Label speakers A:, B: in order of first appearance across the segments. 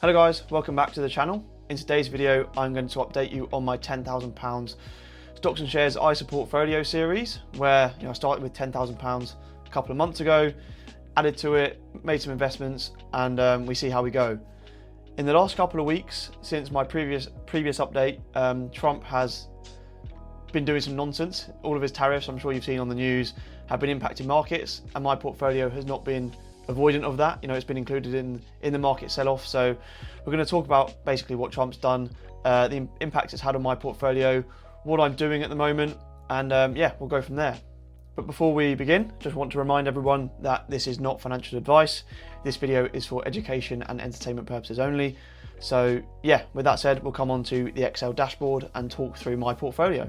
A: Hello guys, welcome back to the channel. In today's video, I'm going to update you on my £10,000 stocks and shares ISA portfolio series, where I started with £10,000 a couple of months ago, added to it, made some investments, and we see how we go. In the last couple of weeks, since my previous update, Trump has been doing some nonsense. All of his tariffs, I'm sure you've seen on the news, have been impacting markets, and my portfolio has not been avoidant of that. It's been included in the market sell-off. So we're going to talk about basically what Trump's done, the impact it's had on my portfolio, what I'm doing at the moment, and yeah, we'll go from there. But before we begin, just want to remind everyone that this is not financial advice. This video is for education and entertainment purposes only. So yeah, with that said, we'll come on to the Excel dashboard and talk through my portfolio.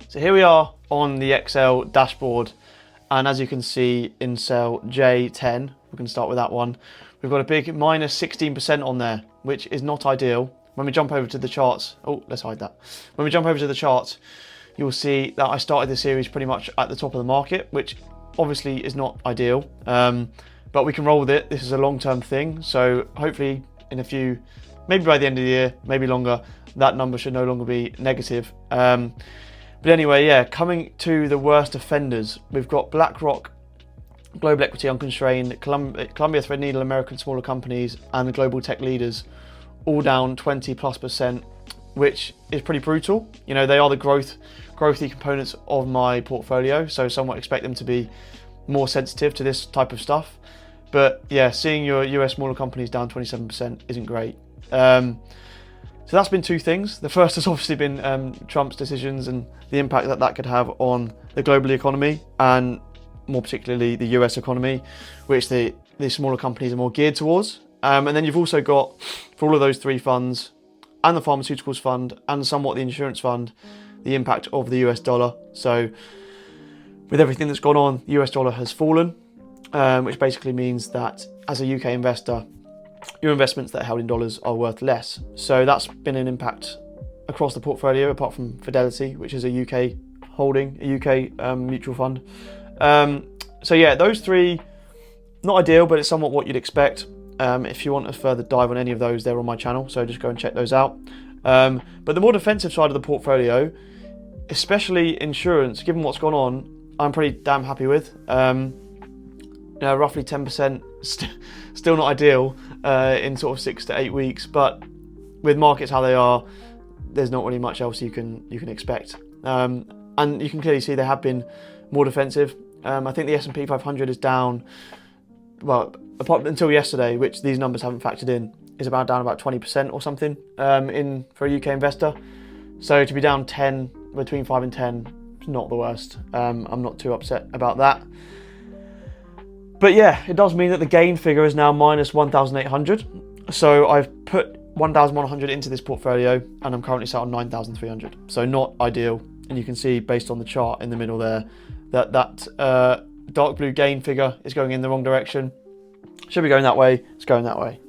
A: So here we are on the Excel dashboard. And as you can see in cell J10, we can start with that one. We've got a big minus 16% on there, which is not ideal. When we jump over to the charts, let's hide that. When we jump over to the charts, you'll see that I started the series pretty much at the top of the market, which obviously is not ideal, but we can roll with it. This is a long-term thing. So hopefully in a few, maybe by the end of the year, maybe longer, that number should no longer be negative. But anyway, yeah, coming to the worst offenders, we've got BlackRock, Global Equity Unconstrained, Columbia Threadneedle, American smaller companies, and the global tech leaders, all down 20+%, which is pretty brutal. They are the growthy components of my portfolio, so somewhat expect them to be more sensitive to this type of stuff. But yeah, seeing your US smaller companies down 27% isn't great. So that's been two things. The first has obviously been Trump's decisions and the impact that could have on the global economy, and more particularly the US economy, which the smaller companies are more geared towards. And then you've also got, for all of those three funds, and the pharmaceuticals fund, and somewhat the insurance fund, the impact of the US dollar. So with everything that's gone on, the US dollar has fallen, which basically means that as a UK investor, your investments that are held in dollars are worth less. So that's been an impact across the portfolio, apart from Fidelity, which is a UK holding, a UK mutual fund. So yeah, those three, not ideal, but it's somewhat what you'd expect. If you want a further dive on any of those, they're on my channel, so just go and check those out. But the more defensive side of the portfolio, especially insurance, given what's gone on, I'm pretty damn happy with. Roughly 10%, still not ideal in sort of 6 to 8 weeks, but with markets how they are, there's not really much else you can expect. And you can clearly see they have been more defensive. I think the S&P 500 is down, well, apart until yesterday, which these numbers haven't factored in, is down about 20% or something for a UK investor. So to be down 10, between 5 and 10, is not the worst. I'm not too upset about that. But yeah, it does mean that the gain figure is now minus 1,800. So I've put 1,100 into this portfolio, and I'm currently sat on 9,300. So not ideal. And you can see based on the chart in the middle there that dark blue gain figure is going in the wrong direction. Should be going that way. It's going that way.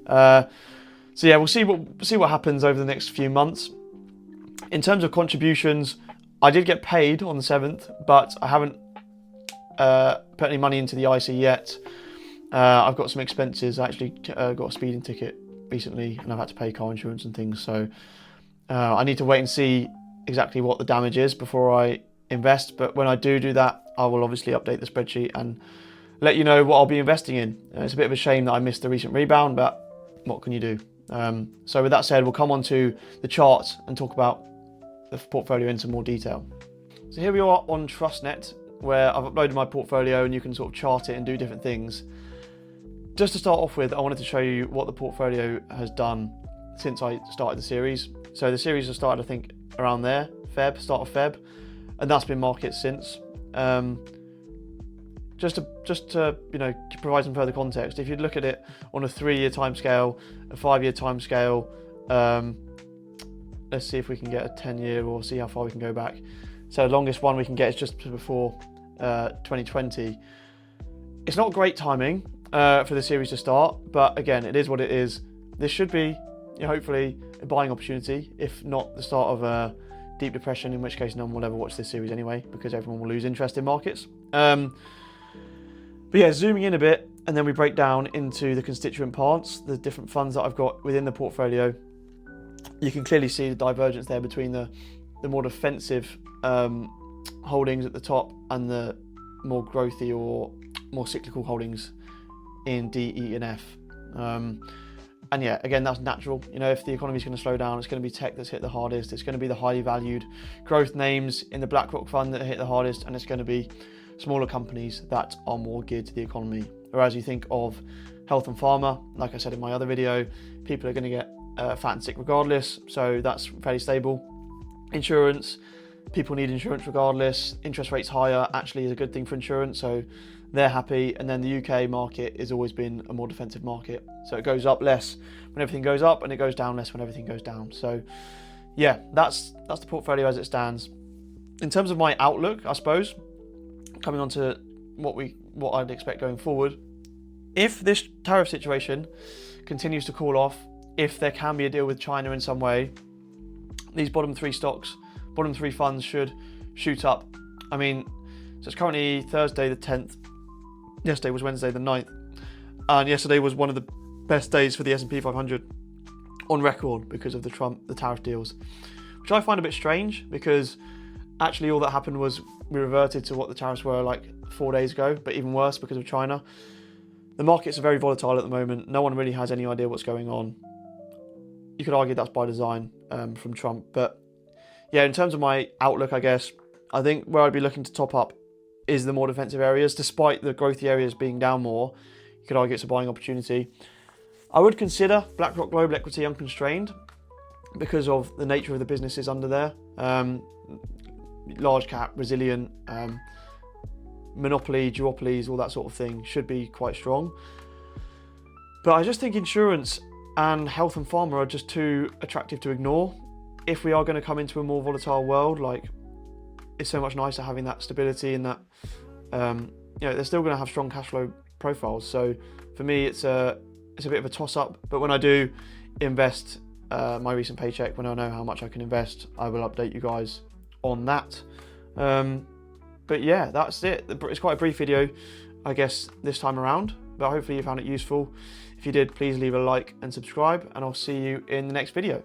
A: So yeah, we'll see what happens over the next few months. In terms of contributions, I did get paid on the 7th, but I haven't put any money into the ISA yet. I've got some expenses. I actually got a speeding ticket recently, and I've had to pay car insurance and things. So I need to wait and see exactly what the damage is before I invest. But when I do that, I will obviously update the spreadsheet and let you know what I'll be investing in. It's a bit of a shame that I missed the recent rebound, but what can you do? So with that said, we'll come on to the charts and talk about the portfolio in some more detail. So here we are on TrustNet, where I've uploaded my portfolio and you can sort of chart it and do different things. Just to start off with, I wanted to show you what the portfolio has done since I started the series. So the series has started, I think, around there, start of Feb, and that's been market since. Just to provide some further context, if you look at it on a 3-year timescale, a 5-year timescale, let's see if we can get a 10-year or see how far we can go back. So the longest one we can get is just before 2020. It's not great timing for the series to start, but again, it is what it is. This should be, hopefully, a buying opportunity, if not the start of a deep depression, in which case no one will ever watch this series anyway, because everyone will lose interest in markets. But yeah, zooming in a bit, and then we break down into the constituent parts, the different funds that I've got within the portfolio, you can clearly see the divergence there between the more defensive holdings at the top and the more growthy or more cyclical holdings in D, E, and F. And yeah, again, that's natural. You know, if the economy is going to slow down, it's going to be tech that's hit the hardest. It's going to be the highly valued growth names in the BlackRock fund that hit the hardest, and it's going to be smaller companies that are more geared to the economy. Whereas you think of health and pharma, like I said in my other video, people are going to get fat and sick regardless, so that's fairly stable. Insurance, people need insurance regardless. Interest rates higher actually is a good thing for insurance, so they're happy. And then the UK market has always been a more defensive market, so it goes up less when everything goes up and it goes down less when everything goes down. So yeah, that's the portfolio as it stands. In terms of my outlook, I suppose, coming on to what I'd expect going forward, if this tariff situation continues to cool off, if there can be a deal with China in some way, these bottom three funds should shoot up. I mean, so it's currently Thursday the 10th, yesterday was Wednesday the 9th, and yesterday was one of the best days for the S&P 500 on record because of the tariff deals, which I find a bit strange, because actually all that happened was we reverted to what the tariffs were like 4 days ago, but even worse because of China. The markets are very volatile at the moment. No one really has any idea what's going on. You could argue that's by design from Trump, but yeah, in terms of my outlook, I guess, I think where I'd be looking to top up is the more defensive areas. Despite the growthy areas being down more, you could argue it's a buying opportunity. I would consider BlackRock Global Equity Unconstrained because of the nature of the businesses under there. Large cap, resilient, monopoly, duopolies, all that sort of thing should be quite strong. But I just think insurance and health and pharma are just too attractive to ignore. If we are going to come into a more volatile world, like, it's so much nicer having that stability and that, they're still going to have strong cash flow profiles. So for me, it's a bit of a toss up. But when I do invest my recent paycheck, when I know how much I can invest, I will update you guys on that. But yeah, that's it. It's quite a brief video, I guess, this time around, but hopefully you found it useful. If you did, please leave a like and subscribe, and I'll see you in the next video.